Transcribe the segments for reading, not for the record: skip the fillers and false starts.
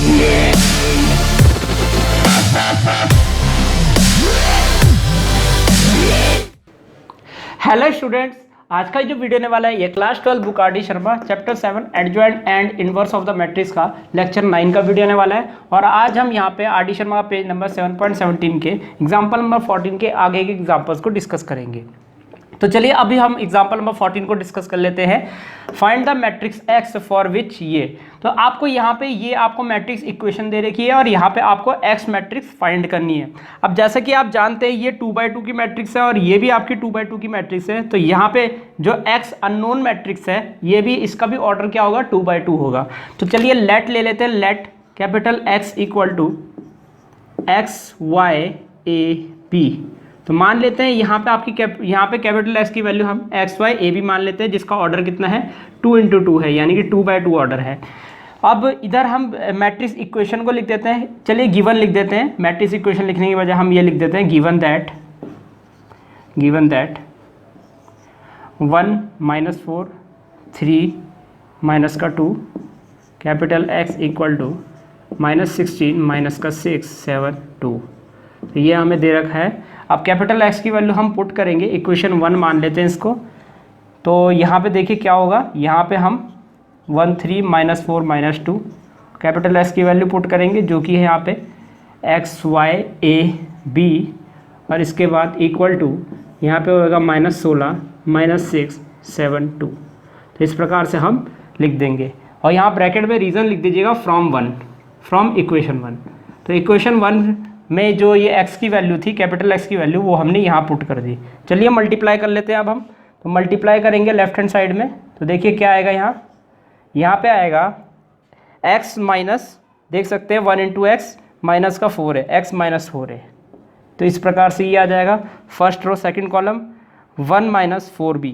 Hello students, आज का जो वीडियो होने वाला है ये class 12 book R D Sharma chapter 7 adjoint and inverse of the matrix का लेक्चर 9 का वीडियो होने वाला है। और आज हम यहाँ पे आर डी शर्मा का पेज नंबर 7.17 के एग्जाम्पल नंबर 14 के आगे के एग्जाम्पल्स को डिस्कस करेंगे। तो चलिए अभी हम एग्जाम्पल नंबर 14 को डिस्कस कर लेते हैं। Find the matrix x for which ये, तो आपको यहाँ पे ये आपको मैट्रिक्स इक्वेशन दे रखी है और यहाँ पे आपको एक्स मैट्रिक्स फाइंड करनी है। अब जैसा कि आप जानते हैं ये 2/2 की मैट्रिक्स है और ये भी आपकी 2/2 की मैट्रिक्स है, तो यहाँ पे जो एक्स अननोन मैट्रिक्स है ये भी, इसका भी ऑर्डर क्या होगा, 2/2 होगा। तो चलिए लेट ले लेते हैं, let capital x equal to x y a b. तो मान लेते हैं यहाँ पे आपकी यहाँ पे कैपिटल एक्स की वैल्यू हम एक्स वाई ए बी मान लेते हैं, जिसका ऑर्डर कितना है 2 × 2 है, यानी कि 2/2 ऑर्डर है। अब इधर हम मैट्रिक्स इक्वेशन को लिख देते हैं। चलिए गिवन लिख देते हैं, मैट्रिक्स इक्वेशन लिखने की बजाय हम ये लिख देते हैं given that 1 - 4 3 - 2 capital x equal to -16 - 6 7 2। तो ये हमें दे रखा है। अब कैपिटल एक्स की वैल्यू हम पुट करेंगे, इक्वेशन 1 मान लेते हैं इसको। तो यहाँ पे देखिए क्या होगा, यहाँ पे हम 1 3 - 4 - 2 कैपिटल एक्स की वैल्यू पुट करेंगे, जो कि है यहाँ पे एक्स वाई ए बी, और इसके बाद इक्वल टू यहाँ पे होगा -16 - 6 7 2। तो इस प्रकार से हम लिख देंगे और यहाँ ब्रैकेट में रीज़न लिख दीजिएगा फ्रॉम इक्वेशन 1। तो इक्वेशन 1 में जो ये x की वैल्यू थी, कैपिटल x की वैल्यू, वो हमने यहाँ पुट कर दी। चलिए मल्टीप्लाई कर लेते हैं अब हम। तो मल्टीप्लाई करेंगे लेफ्ट हैंड साइड में, तो देखिए क्या आएगा, यहाँ पे आएगा x माइनस, देख सकते हैं 1 × x माइनस का 4 है, x - 4 है। तो इस प्रकार से ये आ जाएगा first row second column 1 - 4b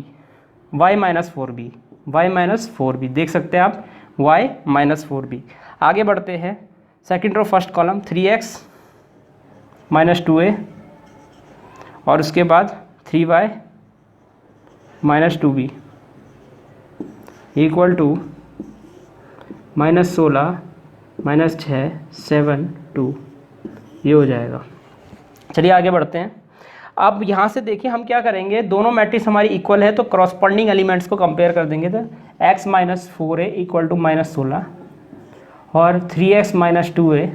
y - 4b y - 4b, देख सकते हैं आप y - 4b। आगे बढ़ते हैं, second row first column 3x - 2a और उसके बाद 3y - 2b इक्वल टू -16 - 6 7 2। ये हो जाएगा। चलिए आगे बढ़ते हैं। अब यहाँ से देखिए हम क्या करेंगे, दोनों मैट्रिक्स हमारी इक्वल है तो क्रॉसपॉन्डिंग एलिमेंट्स को कंपेयर कर देंगे। तो x - 4a इक्वल टू -16 और 3x - 2a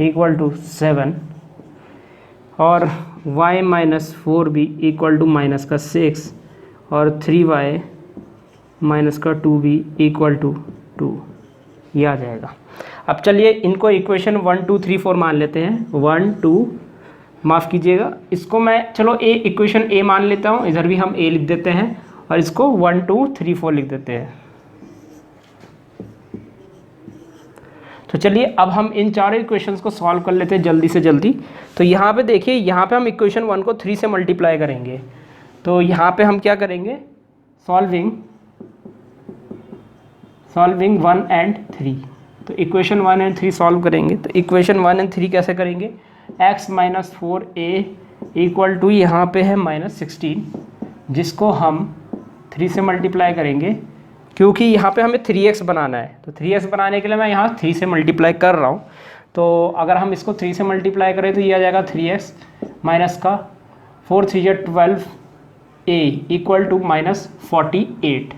इक्वल टू 7 और y - 4b इक्वल टू -6 और 3y - 2b इक्वल टू 2। ये आ जाएगा। अब चलिए इनको इक्वेशन 1 2 3 4 मान लेते हैं। 1 2 माफ़ कीजिएगा, इसको मैं चलो इक्वेशन a मान लेता हूँ, इधर भी हम a लिख देते हैं और इसको 1 2 3 4 लिख देते हैं। तो चलिए अब हम इन चारों इक्वेशंस को सॉल्व कर लेते हैं जल्दी से जल्दी। तो यहाँ पे देखिए, यहाँ पे हम इक्वेशन 1 को 3 से मल्टीप्लाई करेंगे। तो यहाँ पे हम क्या करेंगे, सॉल्विंग 1 and 3। तो इक्वेशन 1 and 3 सॉल्व करेंगे। तो इक्वेशन 1 and 3 कैसे करेंगे, x - 4a इक्वल टू यहाँ पे है -16, जिसको हम 3 से मल्टीप्लाई करेंगे, क्योंकि यहाँ पे हमें 3x बनाना है। तो 3x बनाने के लिए मैं यहाँ 3 से मल्टीप्लाई कर रहा हूँ। तो अगर हम इसको 3 से मल्टीप्लाई करें तो ये आ जाएगा 3x माइनस का 4 3 12a इक्वल टू -48।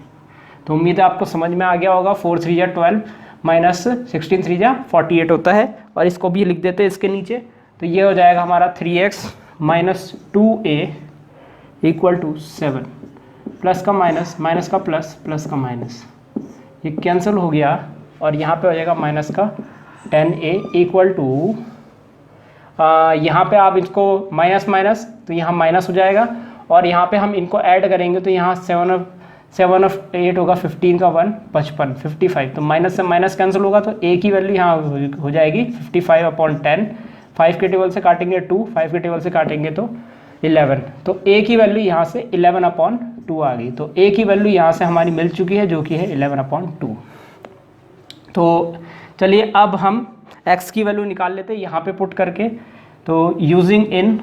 तो उम्मीद है आपको समझ में आ गया होगा। 4 3 12 -16 3 48 होता है, और इसको भी लिख देते हैं इसके नीचे। तो ये हो जाएगा हमारा 3x - 2a equal to 7, plus का माइनस, माइनस का प्लस, प्लस का माइनस, ये कैंसिल हो गया और यहाँ पे हो जाएगा माइनस का 10a इक्वल टू, यहाँ पे आप इसको माइनस माइनस तो यहाँ माइनस हो जाएगा, और यहाँ पे हम इनको ऐड करेंगे तो यहाँ 7 of 8 होगा, 15 का 1 55 55। तो माइनस से माइनस कैंसिल होगा तो a की वैल्यू यहाँ हो जाएगी 55/10। 5 के टेबल से काटेंगे 2, 5 के टेबल से काटेंगे तो 11। तो a की वैल्यू यहाँ से 11/2 आ गई। तो a की वैल्यू यहाँ से हमारी मिल चुकी है, जो कि है 11/2। तो चलिए अब हम x की वैल्यू निकाल लेते हैं यहाँ पे पुट करके। तो यूजिंग इन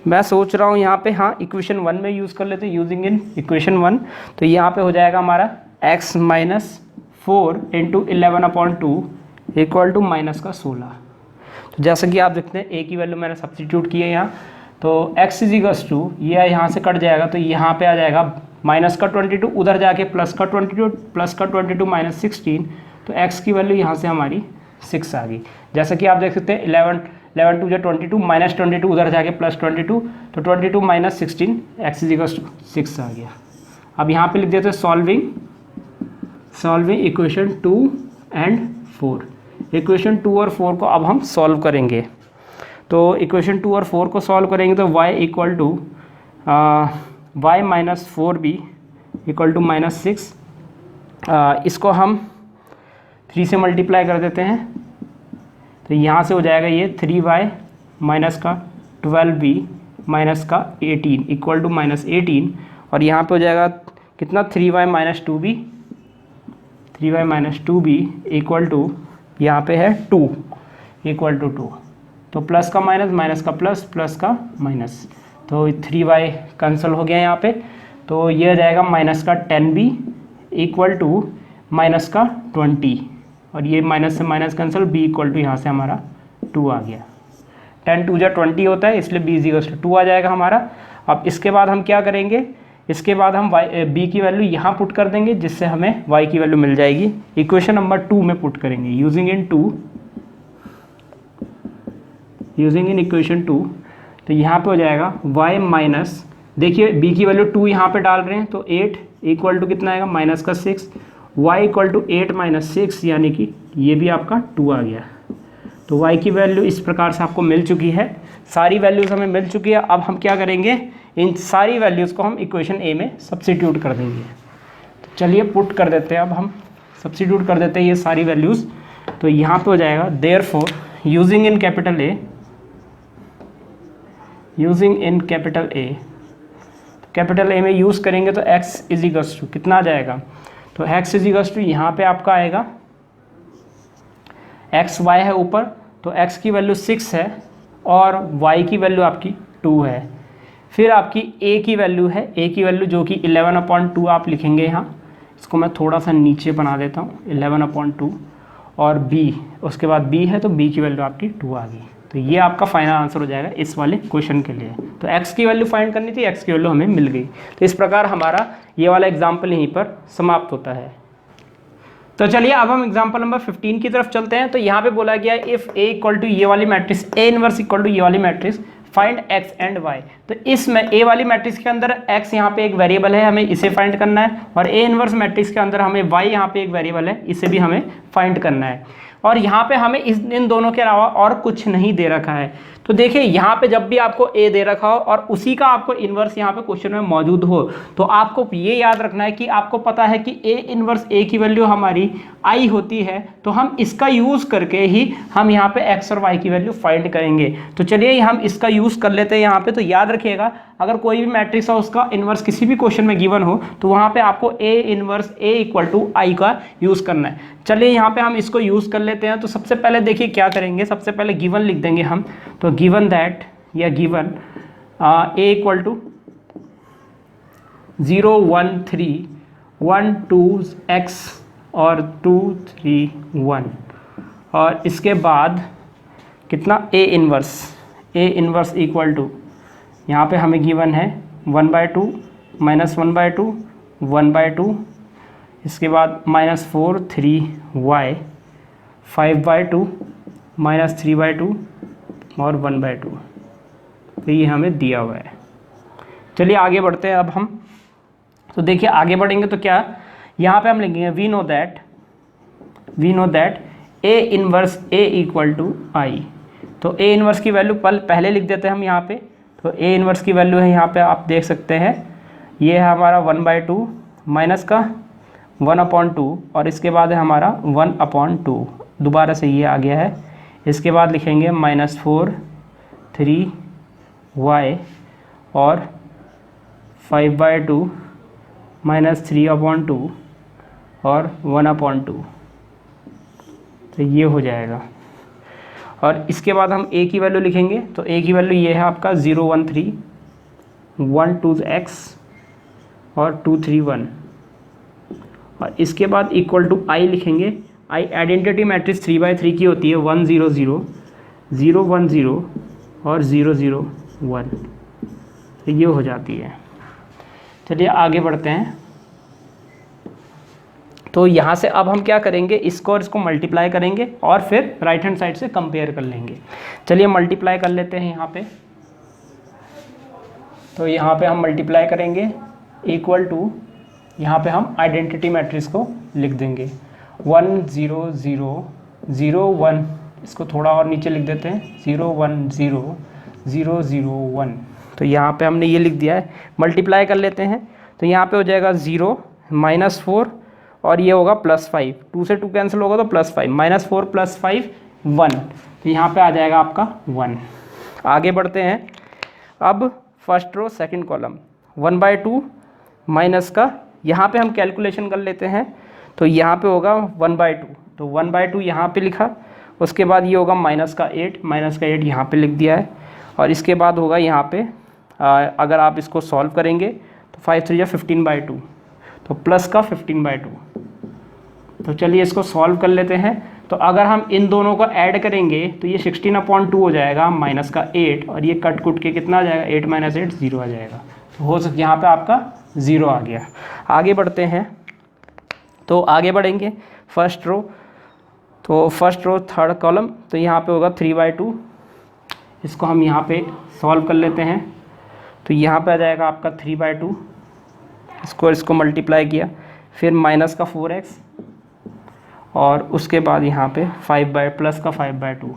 मैं सोच रहा हूँ यहाँ पे, हाँ इक्वेशन 1 में यूज़ कर लेते हैं, यूजिंग इन इक्वेशन 1। तो यहाँ पे हो जाएगा हमारा x - 4 into 11/2 equal to minus का 16। तो जैसा कि आप देखते हैं ए की वैल्यू मैंने सब्सटीट्यूट की है यहाँ, तो x इजिकल्स टू ये यहाँ से कट जाएगा तो यहाँ पे आ जाएगा माइनस का 22, उधर जाके प्लस का 22 माइनस 16, तो x की वैल्यू यहाँ से हमारी 6 आ गई। जैसा कि आप देख सकते हैं 11 टू जो 22 माइनस 22 उधर जाके प्लस 22, तो 22 माइनस 16 x इजिकल्स टू 6 आ गया। अब यहाँ पे लिख देते हैं सॉल्विंग इक्वेशन 2 एंड 4। इक्वेशन 2 और 4 को अब हम सॉल्व करेंगे। तो इक्वेशन 2 और 4 को सॉल्व करेंगे तो y equal to y minus 4b equal to minus 6, इसको हम 3 से मल्टीप्लाई कर देते हैं तो यहाँ से हो जाएगा ये 3y माइनस का 12b माइनस का 18 इक्वल टू माइनस 18, और यहाँ पे हो जाएगा कितना 3y minus 2b equal to यहाँ पे है 2 इक्वल टू 2, तो प्लस का माइनस, माइनस का प्लस, प्लस का माइनस, तो 3y कैंसिल हो गया यहाँ पे, तो ये हो जाएगा माइनस का 10b इक्वल टू माइनस का 20, और ये माइनस से minus cancel, b equal to यहाँ से हमारा 2 आ गया। 10 2 जा 20 होता है, इसलिए b इक्वल टू 2 आ जाएगा हमारा। अब इसके बाद हम क्या करेंगे, इसके बाद हम b की वैल्यू यहाँ पुट कर देंगे जिससे हमें y की वैल्यू मिल जाएगी। इक्वेशन नंबर 2 में पुट करेंगे यूजिंग इन इक्वेशन 2, तो यहाँ पे हो जाएगा y माइनस, देखिए b की वैल्यू 2 यहाँ पे डाल रहे हैं तो 8 इक्वल टू कितना आएगा माइनस का 6, y इक्वल टू 8 माइनस 6 यानी कि ये भी आपका 2 आ गया। तो y की वैल्यू इस प्रकार से आपको मिल चुकी है, सारी वैल्यूज़ हमें मिल चुकी है। अब हम क्या करेंगे, इन सारी वैल्यूज़ को हम इक्वेशन ए में सब्स्टिट्यूट कर देंगे। तो चलिए पुट कर देते हैं, अब हम सब्स्टिट्यूट कर देते हैं ये सारी वैल्यूज़। तो यहाँ पे हो जाएगा therefore using in capital A, capital A में यूज़ करेंगे तो x इज इक्वल्स टू कितना आ जाएगा, तो x इज इक्वल्स टू यहाँ पे आपका आएगा x y है ऊपर, तो x की वैल्यू 6 है और y की वैल्यू आपकी 2 है। फिर आपकी a की वैल्यू है, a की वैल्यू जो कि 11/2 आप लिखेंगे यहाँ, इसको मैं थोड़ा सा नीचे बना देता हूँ 11/2, और b उसके बाद b है तो b की वैल्यू आपकी 2 आ गई। तो ये आपका फाइनल आंसर हो जाएगा इस वाले क्वेश्चन के लिए। तो x की वैल्यू फाइंड करनी थी, x की वैल्यू हमें मिल गई। तो इस प्रकार हमारा ये वाला एग्जाम्पल यहीं पर समाप्त होता है। तो चलिए अब हम एग्जाम्पल नंबर 15 की तरफ चलते हैं। तो यहाँ पे बोला गया इफ़ a इक्वल टू ये वाली matrix a inverse equal to ये वाली matrix find x and y। तो इसमें a वाली मैट्रिक्स के अंदर x यहाँ पे एक वेरिएबल है, हमें इसे फाइंड करना है, और a इनवर्स मैट्रिक्स के अंदर हमें y यहाँ पे एक वेरिएबल है, इसे भी हमें फाइंड करना है। और यहाँ पे हमें इन दोनों के अलावा और कुछ नहीं दे रखा है। तो देखिए यहाँ पे जब भी आपको a दे रखा हो और उसी का आपको इन्वर्स यहाँ पे क्वेश्चन में मौजूद हो, तो आपको ये याद रखना है कि आपको पता है कि a इन्वर्स a की वैल्यू हमारी i होती है, तो हम इसका यूज़ करके ही हम यहाँ पे x और y की वैल्यू फाइंड करेंगे। तो चलिए हम इसका यूज़ कर लेते हैं यहाँ पे। तो याद रखिएगा अगर कोई भी मैट्रिक्स हो उसका इन्वर्स किसी भी क्वेश्चन में गिवन हो तो वहाँ पे आपको a inverse a equal to i का यूज़ करना है। चलिए यहाँ पे हम इसको यूज़ कर लेते हैं। तो सबसे पहले देखिए क्या करेंगे, सबसे पहले गिवन लिख देंगे हम। तो गिवन दैट या given a equal to 0 1 3 1 2 x और 2 3 1, और इसके बाद कितना a इन्वर्स इक्वल टू यहाँ पे हमें गिवन है 1/2 माइनस 1/2 1/2, इसके बाद -4 3y 5/2 माइनस 3/2 और 1/2। तो ये हमें दिया हुआ है। चलिए आगे बढ़ते हैं अब हम। तो देखिए आगे बढ़ेंगे तो क्या यहाँ पे हम लिखेंगे we know that a inverse a equal to i। तो a इन्वर्स की वैल्यू पहले लिख देते हैं हम यहाँ पे। तो a इन्वर्स की वैल्यू है यहाँ पे आप देख सकते हैं, ये है हमारा 1/2 माइनस का 1/2, और इसके बाद है हमारा 1/2, दोबारा से ये आ गया है। इसके बाद लिखेंगे -4 3y और 5/2 माइनस 3/2 और 1/2। तो ये हो जाएगा। और इसके बाद हम a की वैल्यू लिखेंगे। तो a की वैल्यू ये है आपका 0 1 3 1 2 x और 2 3 1, और इसके बाद इक्वल टू आई लिखेंगे। आई आइडेंटिटी मैट्रिक्स 3/3 की होती है, 1 0 0 0 1 0 और 0 0 1, तो ये हो जाती है। चलिए आगे बढ़ते हैं। तो यहाँ से अब हम क्या करेंगे, इसको और इसको मल्टीप्लाई करेंगे और फिर राइट हैंड साइड से कंपेयर कर लेंगे। चलिए मल्टीप्लाई कर लेते हैं यहाँ पे। तो यहाँ पे हम मल्टीप्लाई करेंगे इक्वल टू, यहाँ पे हम आइडेंटिटी मैट्रिक्स को लिख देंगे 1 0 0 0 1, इसको थोड़ा और नीचे लिख देते हैं 0 1 0 0 0 1। तो यहाँ पे हमने ये लिख दिया है। मल्टीप्लाई कर लेते हैं तो यहाँ पे हो जाएगा 0 -4 और ये होगा +5, 2 से 2 कैंसिल होगा तो +5, -4 +5 1, तो यहाँ पे आ जाएगा आपका 1। आगे बढ़ते हैं। अब first row second column 1/2 minus का, यहाँ पे हम कैलकुलेशन कर लेते हैं तो यहाँ पे होगा 1/2, तो 1/2 यहाँ पे लिखा। उसके बाद ये होगा -8 यहाँ पे लिख दिया है। और इसके बाद होगा यहाँ पे अगर आप इसको सॉल्व करेंगे तो 5 3 15/2, तो प्लस का 15/2। तो चलिए इसको सॉल्व कर लेते हैं। तो अगर हम इन दोनों को ऐड करेंगे तो ये 16/2 हो जाएगा माइनस का 8, और ये कट कुट के कितना आ जाएगा 8 - 8 0 आ जाएगा। तो हो सकता यहाँ पे आपका 0 आ गया। आगे बढ़ते हैं। तो आगे बढ़ेंगे फर्स्ट रो, तो फर्स्ट रो थर्ड कॉलम, तो यहाँ पे होगा 3/2। इसको हम यहाँ पे सॉल्व कर लेते हैं तो यहाँ पे आ जाएगा आपका 3/2। इसको मल्टीप्लाई किया, फिर माइनस का 4x और उसके बाद यहाँ पे प्लस का 5/2,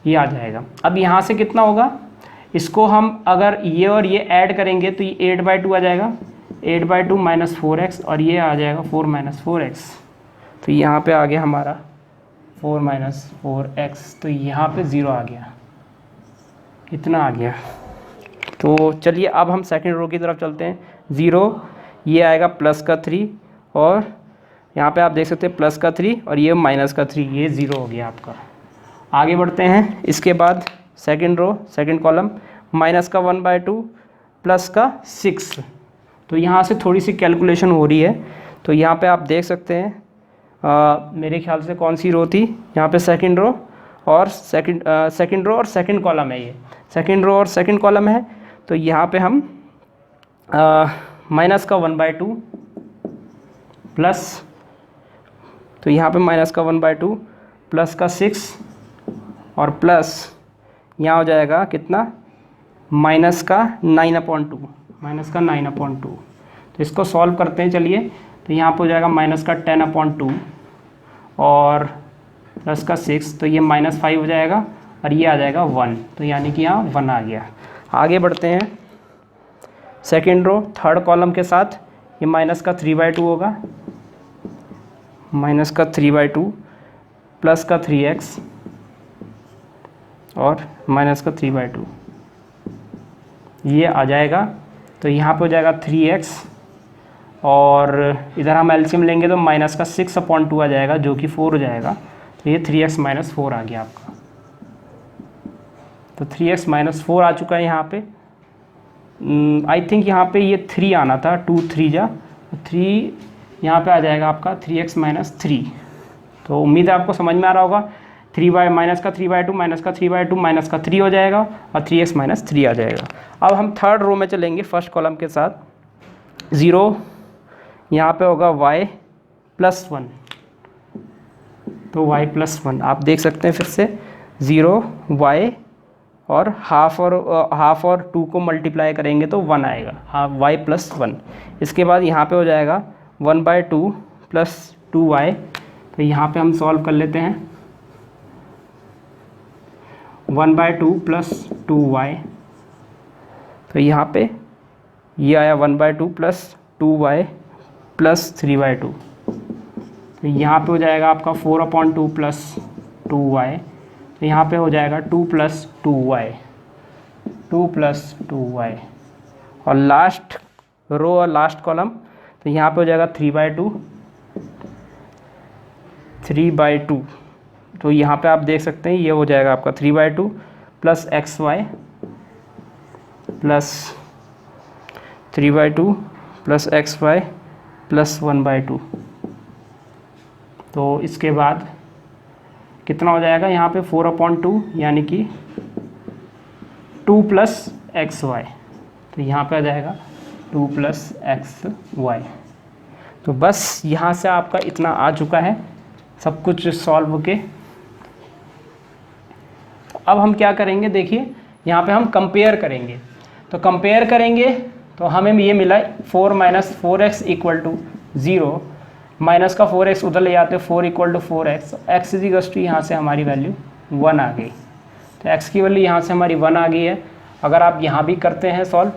ये आ जाएगा। अब यहाँ से कितना होगा, इसको हम अगर ये और ये ऐड करेंगे तो ये 8/2 आ जाएगा, 8/2 माइनस 4x, और ये आ जाएगा 4 - 4x। तो यहाँ पे आ गया हमारा 4 - 4x, तो यहाँ पे 0 आ गया, इतना आ गया। तो चलिए अब हम सेकंड रो की तरफ चलते हैं। 0, ये आएगा प्लस का 3, और यहाँ पे आप देख सकते हैं प्लस का 3 और ये माइनस का 3, ये 0 हो गया आपका। आगे बढ़ते हैं। इसके बाद second row second column minus का 1/2 प्लस का 6। तो यहाँ से थोड़ी सी कैलकुलेशन हो रही है। तो यहाँ पे आप देख सकते हैं मेरे ख्याल से कौन सी रो थी, यहाँ पे सेकंड रो और सेकंड कॉलम है, ये सेकंड रो और सेकंड कॉलम है। तो यहाँ पे हम माइनस का 1/2 प्लस, तो यहाँ पे माइनस का 1/2 प्लस का 6 और प्लस यहाँ हो जाएगा कितना, माइनस का 9/2। तो इसको सॉल्व करते हैं चलिए। तो यहाँ पे हो जाएगा माइनस का 10/2 और प्लस का 6, तो ये -5 हो जाएगा और ये आ जाएगा 1, तो यानी कि यहाँ 1 आ गया। आगे बढ़ते हैं। सेकेंड रो थर्ड कॉलम के साथ ये माइनस का 3/2 होगा, माइनस का 3/2 प्लस का 3x और माइनस का 3/2, ये आ जाएगा। तो यहाँ पे हो जाएगा 3x और इधर हम एलसीएम लेंगे तो माइनस का 6/2 आ जाएगा जो कि 4 हो जाएगा। तो ये 3x - 4 आ गया आपका। तो 3x - 4 आ चुका है यहाँ पे। आई थिंक यहाँ पे ये 3 आना था, 2 3 जा 3, यहाँ पे आ जाएगा आपका 3x - 3। तो उम्मीद है आपको समझ में आ रहा होगा। माइनस का 3/2 माइनस का 3/2 माइनस का 3 हो जाएगा और 3x - 3 आ जाएगा। अब हम थर्ड रो में चलेंगे फर्स्ट कॉलम के साथ। 0, यहाँ पे होगा y + 1, तो y + 1 आप देख सकते हैं फिर से 0 y और हाफ और 2 को मल्टीप्लाई करेंगे तो 1 आएगा, हाफ y + 1। इसके बाद यहाँ पे हो जाएगा 1/2 + 2y। तो यहाँ पे हम सॉल्व कर लेते हैं। 1/2 + 2y, तो यहाँ पे ये आया 1/2 + 2y + 3/2। तो यहाँ पे हो जाएगा आपका 4/2 + 2y। तो यहाँ पे हो जाएगा 2 + 2y और लास्ट रो और लास्ट कॉलम, तो यहाँ पे हो जाएगा 3/2। तो यहाँ पे आप देख सकते हैं ये हो जाएगा आपका 3/2 plus xy plus 3/2 plus xy plus 1/2। तो इसके बाद कितना हो जाएगा यहाँ पे 4/2 यानी कि 2 + xy। तो यहाँ पे आ जाएगा 2 + xy। तो बस यहाँ से आपका इतना आ चुका है सब कुछ सॉल्व के। तो अब हम क्या करेंगे, देखिए यहाँ पे हम कंपेयर करेंगे। तो कंपेयर करेंगे तो हमें ये मिला 4 - 4x = 0, माइनस का 4x उधर ले जाते 4 = 4x, x = यहाँ से हमारी वैल्यू 1 आ गई। तो x की वैल्यू यहाँ से हमारी 1 आ गई है। अगर आप यहाँ भी करते हैं सॉल्व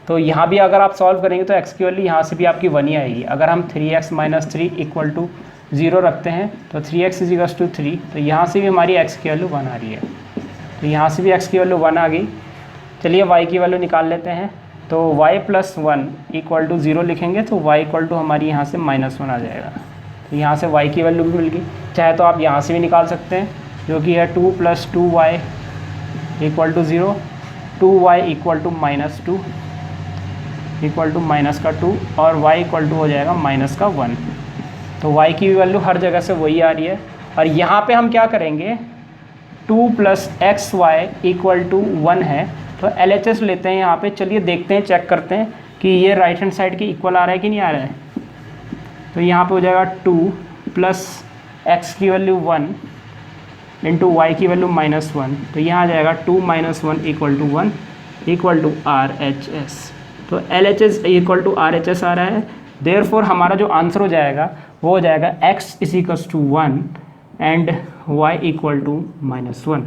तो यहाँ भी अगर आप सॉल्व करेंगे तो x की वैल्यू यहाँ से भी आपकी 1 ही आएगी। अगर हम 3x - 3 = 0 रखते हैं तो 3x = 3, तो यहाँ से भी हमारी x की वैल्यू 1 आ रही है। तो यहाँ से भी x की वैल्यू 1 आ गई। चलिए y की वैल्यू निकाल लेते हैं। तो y + 1 = 0 लिखेंगे तो y = हमारी यहाँ से -1 आ जाएगा। तो यहाँ से y की वैल्यू भी मिल गई। चाहे तो आप यहाँ से भी निकाल सकते हैं, जो कि है 2 + 2y = 0, 2y = -2 = -2 और y = हो जाएगा -1। तो y की वैल्यू हर जगह से वही आ रही है। और यहाँ पे हम क्या करेंगे, 2 + xy = 1 है तो LHS लेते हैं यहाँ पे। चलिए देखते हैं, चेक करते हैं कि ये राइट हैंड साइड के इक्वल आ रहा है कि नहीं आ रहा है। तो यहाँ पे हो जाएगा 2 + x की वैल्यू 1 × y की वैल्यू -1। तो यहाँ आ जाएगा 2 - 1 = 1 = RHS। तो LHS = RHS आ रहा है। देयरफॉर हमारा जो आंसर हो जाएगा वो हो जाएगा x = 1 एंड y = -1।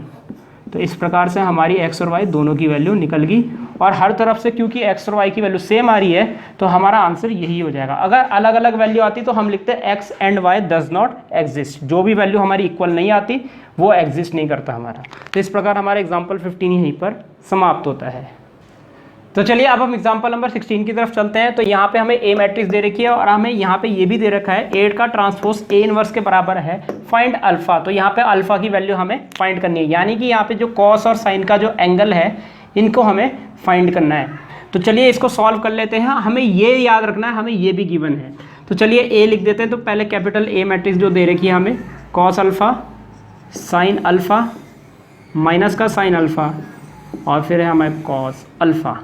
तो इस प्रकार से हमारी x और y दोनों की वैल्यू निकल गई। और हर तरफ से क्योंकि x और y की वैल्यू सेम आ रही है तो हमारा आंसर यही हो जाएगा। अगर अलग अलग वैल्यू आती तो हम लिखते x and y does not exist. जो भी वैल्यू हमारी इक्वल नहीं आती वो एग्जिस्ट नहीं करता हमारा। तो इस प्रकार हमारा एग्जाम्पल 15 यहीं पर समाप्त होता है। तो चलिए अब हम एग्जाम्पल नंबर 16 की तरफ चलते हैं। तो यहाँ पे हमें ए मैट्रिक्स दे रखी है और हमें यहाँ पे ये भी दे रखा है 8 का ट्रांसपोज ए इनवर्स के बराबर है, फाइंड अल्फा। तो यहाँ पे अल्फा की वैल्यू हमें फाइंड करनी है, यानी कि यहाँ पे जो कॉस और साइन का जो एंगल है इनको हमें फाइंड करना है। तो चलिए इसको सॉल्व कर लेते हैं। हमें ये याद रखना है, हमें ये भी गिवन है। तो चलिए ए लिख देते हैं। तो पहले कैपिटल ए मैट्रिक्स जो दे रखी है हमें, cos alpha, sine alpha, minus का साइन अल्फ़ा और फिर है हमें कॉस अल्फ़ा।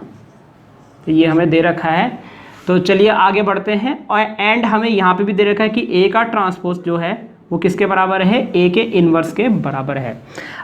तो ये हमें दे रखा है। तो चलिए आगे बढ़ते हैं। और एंड हमें यहाँ पे भी दे रखा है कि ए का ट्रांसपोज जो है वो किसके बराबर है, ए के इन्वर्स के बराबर है।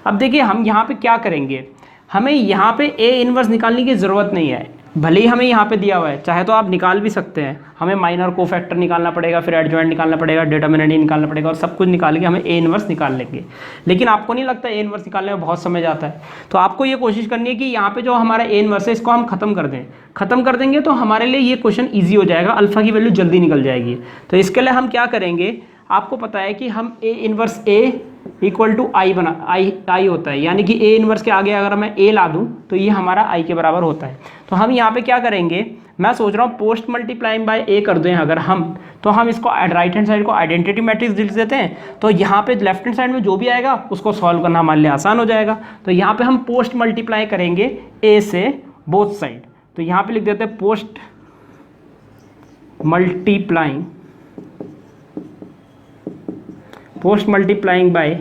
अब देखिए हम यहाँ पे क्या करेंगे, हमें यहाँ पे ए इन्वर्स निकालने की ज़रूरत नहीं है। भले ही हमें यहाँ पे दिया हुआ है, चाहे तो आप निकाल भी सकते हैं। हमें माइनर कोफैक्टर निकालना पड़ेगा, फिर एडजॉइंट निकालना पड़ेगा, डिटर्मिनेंट निकालना पड़ेगा और सब कुछ निकाल के हमें ए इन्वर्स निकाल लेंगे। लेकिन आपको नहीं लगता ए इन्वर्स निकालने में बहुत समय जाता है, तो आपको ये कोशिश करनी है कि यहाँ पे जो हमारा ए इन्वर्स है इसको हम खत्म कर दें। खत्म कर देंगे तो हमारे लिए ये क्वेश्चन ईजी हो जाएगा, अल्फा की वैल्यू जल्दी निकल जाएगी। तो इसके लिए हम क्या करेंगे, आपको पता है कि हम ए इन्वर्स ए = आई होता है, यानी कि ए इन्वर्स के आगे अगर मैं ए ला दूँ तो ये हमारा आई के बराबर होता है। तो हम यहाँ पे क्या करेंगे, मैं सोच रहा हूँ पोस्ट मल्टीप्लाइंग बाय ए कर दें अगर हम, तो हम इसको राइट हैंड साइड को आइडेंटिटी मैट्रिक्स लिख देते हैं। तो यहाँ पे लेफ्ट हैंड साइड में जो भी आएगा उसको सॉल्व करना हमारे लिए आसान हो जाएगा। तो यहाँ पे हम पोस्ट मल्टीप्लाई करेंगे ए से बोथ साइड। तो यहाँ पे लिख देते हैं post multiplying by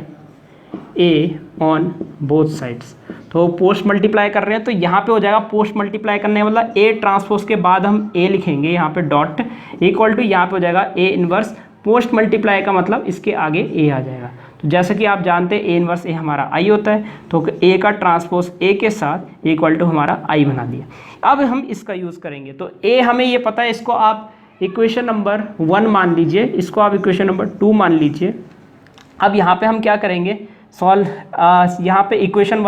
A on both sides. तो पोस्ट मल्टीप्लाई कर रहे हैं तो यहाँ पे हो जाएगा पोस्ट मल्टीप्लाई करने का मतलब ए ट्रांसपोज के बाद हम ए लिखेंगे यहाँ पे डॉट इक्वल टू, यहाँ पे हो जाएगा ए इन्वर्स। पोस्ट मल्टीप्लाई का मतलब इसके आगे ए आ जाएगा। तो जैसे कि आप जानते हैं ए इन्वर्स ए हमारा आई होता है, तो ए का ट्रांसपोज ए के साथ इक्वल टू हमारा आई बना दिया। अब हम इसका यूज़ करेंगे। तो ए हमें ये पता है, इसको आप इक्वेशन नंबर 1 मान लीजिए, इसको आप इक्वेशन नंबर 2 मान लीजिए। अब यहाँ पे हम क्या करेंगे, सॉल्व यहाँ पे इक्वेशन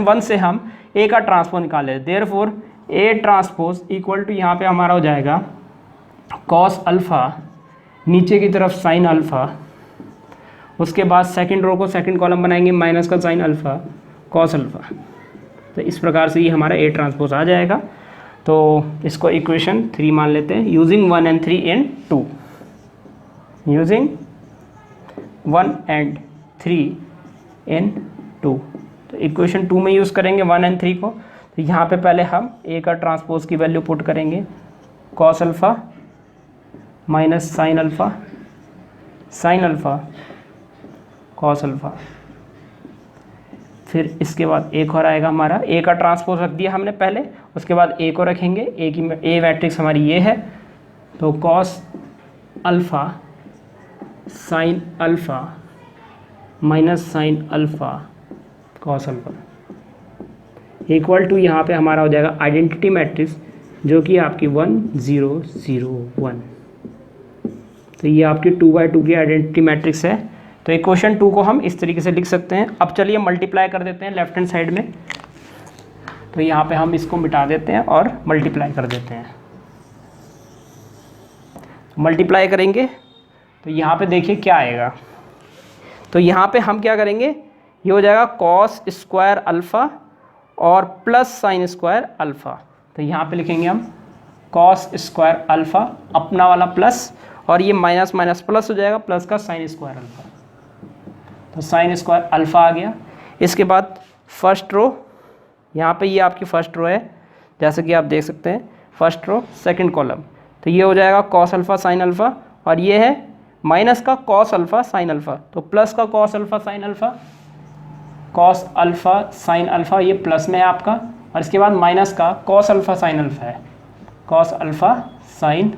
1 से हम ए का ट्रांसपोज निकाले। Therefore A transpose equal to यहाँ पे हमारा हो जाएगा कॉस अल्फ़ा, नीचे की तरफ साइन अल्फ़ा, उसके बाद सेकंड रो को सेकंड कॉलम बनाएंगे माइनस का साइन अल्फ़ा कॉस अल्फ़ा। तो इस प्रकार से ये हमारा ए ट्रांसपोज आ जाएगा। तो इसको इक्वेशन 3 मान लेते हैं, using 1 and 3 in 2, using 1 and 3 in 2। तो इक्वेशन 2 में यूज़ करेंगे 1 and 3 को। तो यहाँ पे पहले हम ए का ट्रांसपोज की वैल्यू पुट करेंगे, cos alpha minus sine alpha cos alpha. फिर इसके बाद एक और आएगा हमारा, ए का ट्रांसपोज रख दिया हमने पहले, उसके बाद ए को रखेंगे, ए मैट्रिक्स हमारी ये है, तो cos alpha sine alpha minus sine alpha cos alpha equal to यहाँ पे हमारा हो जाएगा आइडेंटिटी मैट्रिक्स जो कि आपकी 1 0 0 1। तो ये आपकी 2x2 की आइडेंटिटी मैट्रिक्स है। तो इक्वेशन 2 को हम इस तरीके से लिख सकते हैं। अब चलिए मल्टीप्लाई कर देते हैं लेफ्ट हैंड साइड में। तो यहाँ पे हम इसको मिटा देते हैं और मल्टीप्लाई कर देते हैं। मल्टीप्लाई करेंगे तो यहाँ पे देखिए क्या आएगा। तो यहाँ पे हम क्या करेंगे, ये हो जाएगा कॉस स्क्वायर अल्फ़ा और प्लस साइन स्क्वायर अल्फ़ा। तो यहाँ पे लिखेंगे हम कॉस स्क्वायर अल्फ़ा अपना वाला प्लस, और ये माइनस माइनस प्लस हो जाएगा, प्लस का साइन स्क्वायर अल्फ़ा। तो साइन स्क्वायर अल्फ़ा आ गया। इसके बाद फर्स्ट रो, यहाँ पे ये आपकी फर्स्ट रो है, जैसे कि आप देख सकते हैं फर्स्ट रो सेकंड कॉलम। तो ये हो जाएगा कॉस अल्फ़ा साइन अल्फ़ा, और ये है माइनस का कॉस अल्फ़ा साइन अल्फ़ा, तो प्लस का cos alpha sine alpha, cos alpha sine alpha ये प्लस में है आपका, और इसके बाद माइनस का कॉस अल्फ़ा साइन अल्फ़ा है, कॉस अल्फ़ा साइन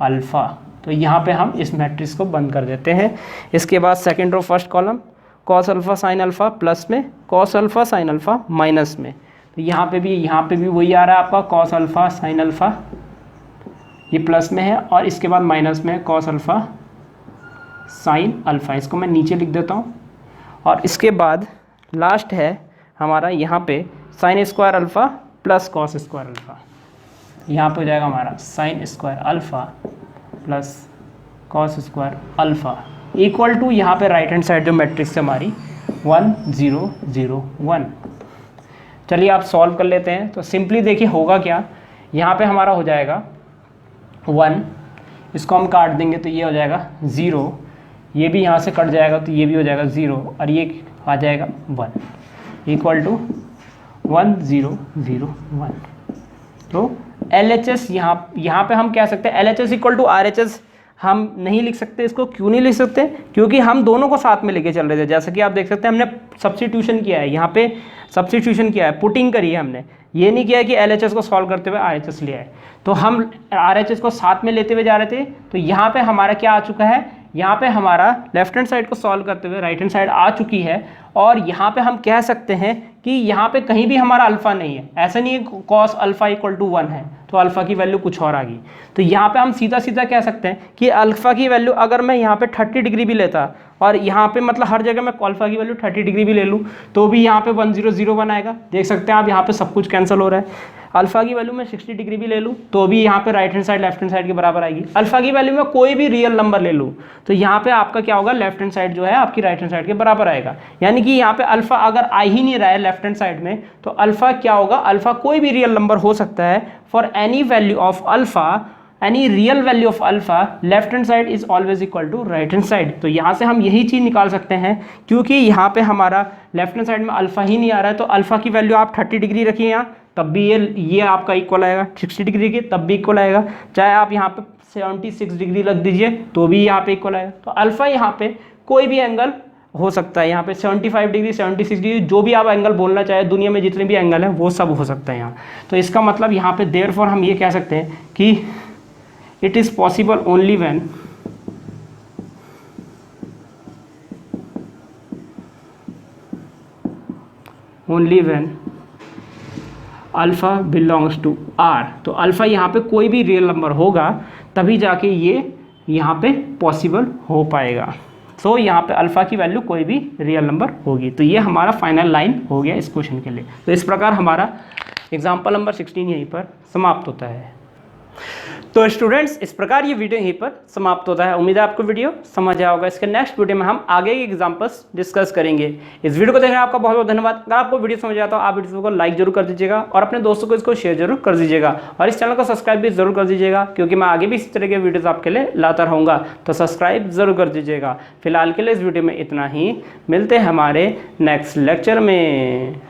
अल्फ़ा। तो यहाँ पे हम इस मैट्रिक्स को बंद कर देते हैं। इसके बाद second row first column cos alpha sine alpha plus में, cos alpha sine alpha minus में। तो यहाँ पे भी वही आ रहा है आपका कॉस अल्फ़ा साइन अल्फ़ा, ये प्लस में है, और इसके बाद माइनस में कॉस अल्फ़ा साइन अल्फ़ा। इसको मैं नीचे लिख देता हूँ। और इसके बाद लास्ट है हमारा यहाँ पे sine square alpha plus cos square alpha. यहाँ पे हो जाएगा हमारा sine square alpha plus cos square alpha equal to यहाँ पे राइट हैंड साइड जो मैट्रिक्स है हमारी 1 0 0 1। चलिए आप सॉल्व कर लेते हैं। तो सिंपली देखिए होगा क्या, यहाँ पे हमारा हो जाएगा 1, इसको हम काट देंगे तो ये हो जाएगा 0, ये भी यहाँ से कट जाएगा तो ये भी हो जाएगा 0, और ये आ जाएगा 1 इक्वल टू 1 0 0 1। तो LHS यहाँ पे हम कह सकते हैं LHS इक्वल टू RHS हम नहीं लिख सकते। इसको क्यों नहीं लिख सकते, क्योंकि हम दोनों को साथ में लेके चल रहे थे। जैसा कि आप देख सकते हैं हमने सब्स्टिट्यूशन किया है, यहाँ पे सब्स्टिट्यूशन किया है, पुटिंग करी है हमने, ये नहीं किया है कि LHS को सॉल्व करते हुए RHS लिया है। तो हम RHS को साथ में लेते हुए जा रहे थे। तो यहाँ पे हमारा क्या आ चुका है, यहाँ पे हमारा लेफ्ट हैंड साइड को सॉल्व करते हुए राइट हैंड साइड आ चुकी है। और यहाँ पे हम कह सकते हैं कि यहाँ पे कहीं भी हमारा अल्फ़ा नहीं है, ऐसा नहीं है कॉस अल्फ़ा इक्वल टू 1 है तो अल्फ़ा की वैल्यू कुछ और आ गई। तो यहाँ पे हम सीधा सीधा कह सकते हैं कि अल्फ़ा की वैल्यू अगर मैं यहाँ पे 30 डिग्री भी लेता, और यहाँ पे मतलब हर जगह मैं अल्फ़ा की वैल्यू 30 डिग्री भी ले लूँ तो भी यहाँ पे 1 0 0 1 आएगा। देख सकते हैं आप यहाँ पे सब कुछ कैंसिल हो रहा है। अल्फ़ा की वैल्यू मैं 60 डिग्री भी ले लूँ तो भी यहाँ पे right hand side left hand side के बराबर आएगी। अल्फ़ा की वैल्यू में कोई भी रियल नंबर ले लूँ तो यहाँ पे आपका क्या होगा, लेफ्ट हैंड साइड जो है आपकी राइट हैंड साइड के बराबर आएगा। यानी कि यहाँ पे अल्फ़ा अगर आ ही नहीं रहा है लेफ्ट हैंड साइड में तो अल्फ़ा क्या होगा, अल्फ़ा कोई भी रियल नंबर हो सकता है। For any value of alpha, any real value of alpha left hand side is always equal to right hand side. तो यहाँ से हम यही चीज़ निकाल सकते हैं, क्योंकि यहाँ पे हमारा लेफ्ट हैंड साइड में अल्फ़ा ही नहीं आ रहा है। तो अल्फ़ा की वैल्यू आप 30 डिग्री रखिए यहाँ, तब भी ये आपका इक्वल आएगा, 60 डिग्री के तब भी इक्वल आएगा, चाहे आप यहाँ पे 76 डिग्री रख दीजिए तो भी यहाँ पे इक्वल आएगा। तो अल्फ़ा यहाँ पे कोई भी एंगल हो सकता है, यहाँ पे 75 डिग्री 76 डिग्री जो भी आप एंगल बोलना चाहे, दुनिया में जितने भी एंगल हैं वो सब हो सकता है यहाँ। तो इसका मतलब यहाँ पे देयरफॉर हम ये कह सकते हैं कि it is possible only when alpha belongs to R। तो अल्फ़ा यहाँ पे कोई भी रियल नंबर होगा तभी जाके ये यहाँ पे पॉसिबल हो पाएगा। सो यहाँ पे अल्फ़ा की वैल्यू कोई भी रियल नंबर होगी। तो ये हमारा फाइनल लाइन हो गया इस क्वेश्चन के लिए। तो इस प्रकार हमारा एग्जाम्पल नंबर 16 यहीं पर समाप्त होता है। तो स्टूडेंट्स इस प्रकार ये वीडियो यहीं पर समाप्त होता है। उम्मीद है आपको वीडियो समझ आया होगा। इसके नेक्स्ट वीडियो में हम आगे के एग्जांपल्स डिस्कस करेंगे। इस वीडियो को देखने आपका बहुत बहुत धन्यवाद। अगर आपको वीडियो समझ आता हो आप वीडियो को लाइक जरूर कर दीजिएगा और अपने दोस्तों को इसको शेयर जरूर कर दीजिएगा, और इस चैनल को सब्सक्राइब भी जरूर कर दीजिएगा, क्योंकि मैं आगे भी इस तरह के वीडियोज़ आपके लिए लाता रहूँगा। तो सब्सक्राइब जरूर कर दीजिएगा। फिलहाल के लिए इस वीडियो में इतना ही, मिलते हैं हमारे नेक्स्ट लेक्चर में।